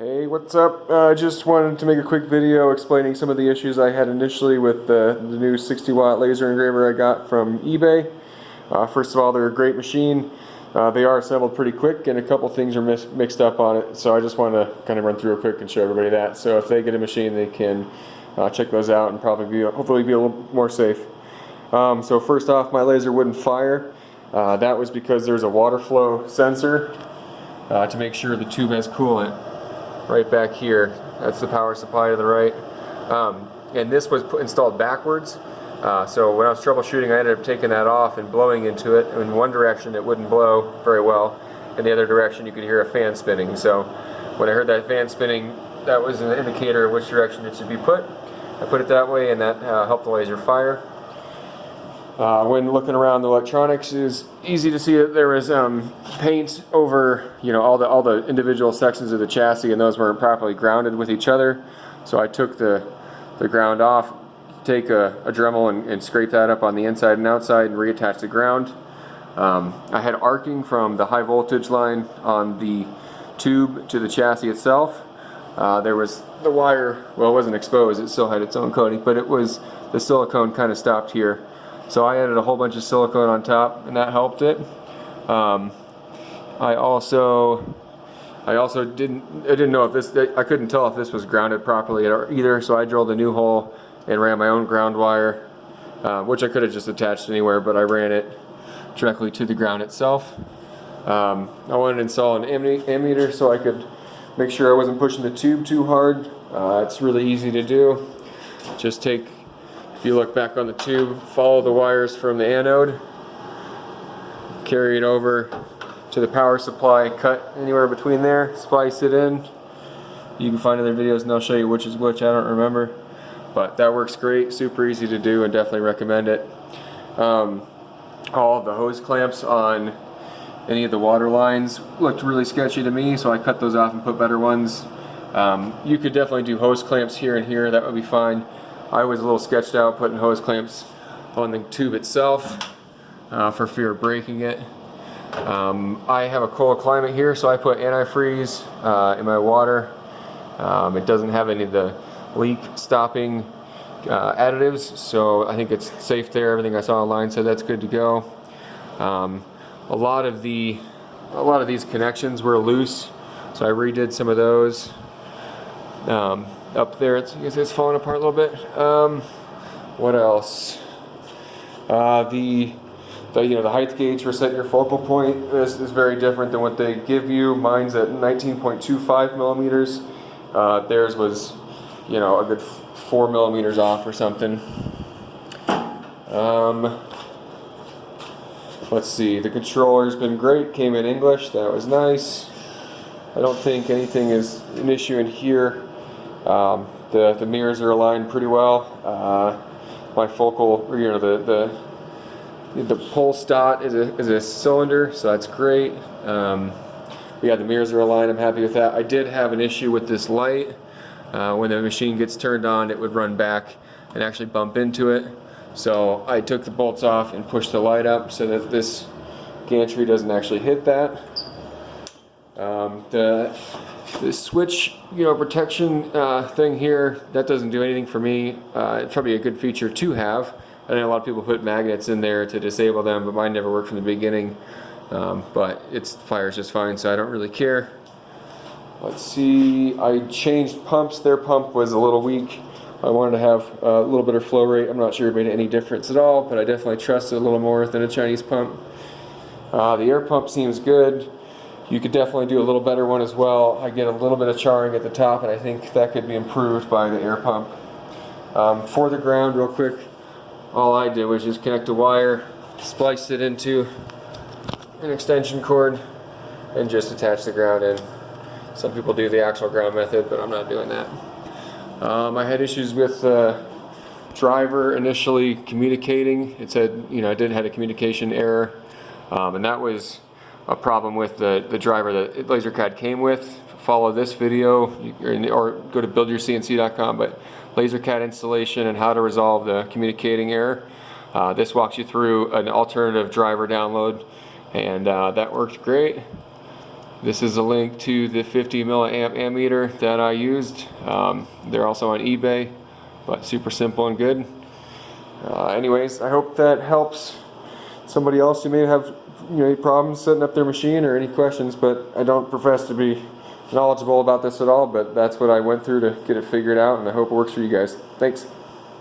Hey, what's up? Just wanted to make a quick video explaining some of the issues I had initially with the new 60-watt laser engraver I got from eBay. First of all, they're a great machine. They are assembled pretty quick, and a couple things are mixed up on it, so I just want to kind of run through it quick and show everybody that. So if they get a machine, they can check those out and hopefully be a little more safe. So first off, my laser wouldn't fire. That was because there's a water flow sensor to make sure the tube has coolant. Right back here, that's the power supply to the right, and this was installed backwards, so when I was troubleshooting I ended up taking that off and blowing into it. In one direction it wouldn't blow very well, in the other direction you could hear a fan spinning. So when I heard that fan spinning, that was an indicator of which direction it should be put. I put it that way, and that helped the laser fire. When looking around the electronics, it was easy to see that there was paint over, all the individual sections of the chassis, and those weren't properly grounded with each other. So I took the ground off, take a Dremel and scrape that up on the inside and outside and reattach the ground. I had arcing from the high voltage line on the tube to the chassis itself. There was the wire, well, it wasn't exposed, it still had its own coating, but the silicone kind of stopped here. So I added a whole bunch of silicone on top, and that helped it. I also didn't know if this, I couldn't tell if this was grounded properly either, so I drilled a new hole and ran my own ground wire, which I could have just attached anywhere, but I ran it directly to the ground itself. I wanted to install an ammeter so I could make sure I wasn't pushing the tube too hard. It's really easy to do. Just take, if you look back on the tube, follow the wires from the anode, carry it over to the power supply, cut anywhere between there, splice it in. You can find other videos and I'll show you which is which, I don't remember. But that works great, super easy to do, and definitely recommend it. All of the hose clamps on any of the water lines looked really sketchy to me, so I cut those off and put better ones. You could definitely do hose clamps here and here, that would be fine. I was a little sketched out putting hose clamps on the tube itself for fear of breaking it. I have a cold climate here, so I put antifreeze in my water. It doesn't have any of the leak stopping additives, so I think it's safe there. Everything I saw online said that's good to go. A lot of these connections were loose, so I redid some of those. Up there, it's falling apart a little bit. What else? The height gauge for setting your focal point is very different than what they give you. Mine's at 19.25 millimeters. Theirs was, a good 4 millimeters off or something. Let's see. The controller's been great. Came in English. That was nice. I don't think anything is an issue in here. The mirrors are aligned pretty well. My focal, the pulse dot is a cylinder, so that's great. Yeah, the mirrors are aligned. I'm happy with that. I did have an issue with this light. When the machine gets turned on, it would run back and actually bump into it. So I took the bolts off and pushed the light up so that this gantry doesn't actually hit that. The switch, protection thing here, that doesn't do anything for me. It's probably a good feature to have. I know a lot of people put magnets in there to disable them, but mine never worked from the beginning. But it fires just fine, so I don't really care. Let's see, I changed pumps. Their pump was a little weak. I wanted to have a little better flow rate. I'm not sure it made any difference at all, but I definitely trust it a little more than a Chinese pump. The air pump seems good. You could definitely do a little better one as well. I get a little bit of charring at the top, and I think that could be improved by the air pump. For the ground, real quick, all I did was just connect a wire, splice it into an extension cord, and just attach the ground in. Some people do the actual ground method, but I'm not doing that. I had issues with the driver initially communicating. It said, it had a communication error, and that was a problem with the driver that LaserCAD came with. Follow this video or go to buildyourcnc.com, but LaserCAD installation and how to resolve the communicating error. This walks you through an alternative driver download, and that worked great. This is a link to the 50 milliamp ammeter that I used. They're also on eBay, but super simple and good. Anyways, I hope that helps somebody else who may have any problems setting up their machine or any questions, but I don't profess to be knowledgeable about this at all, but that's what I went through to get it figured out, and I hope it works for you guys. Thanks.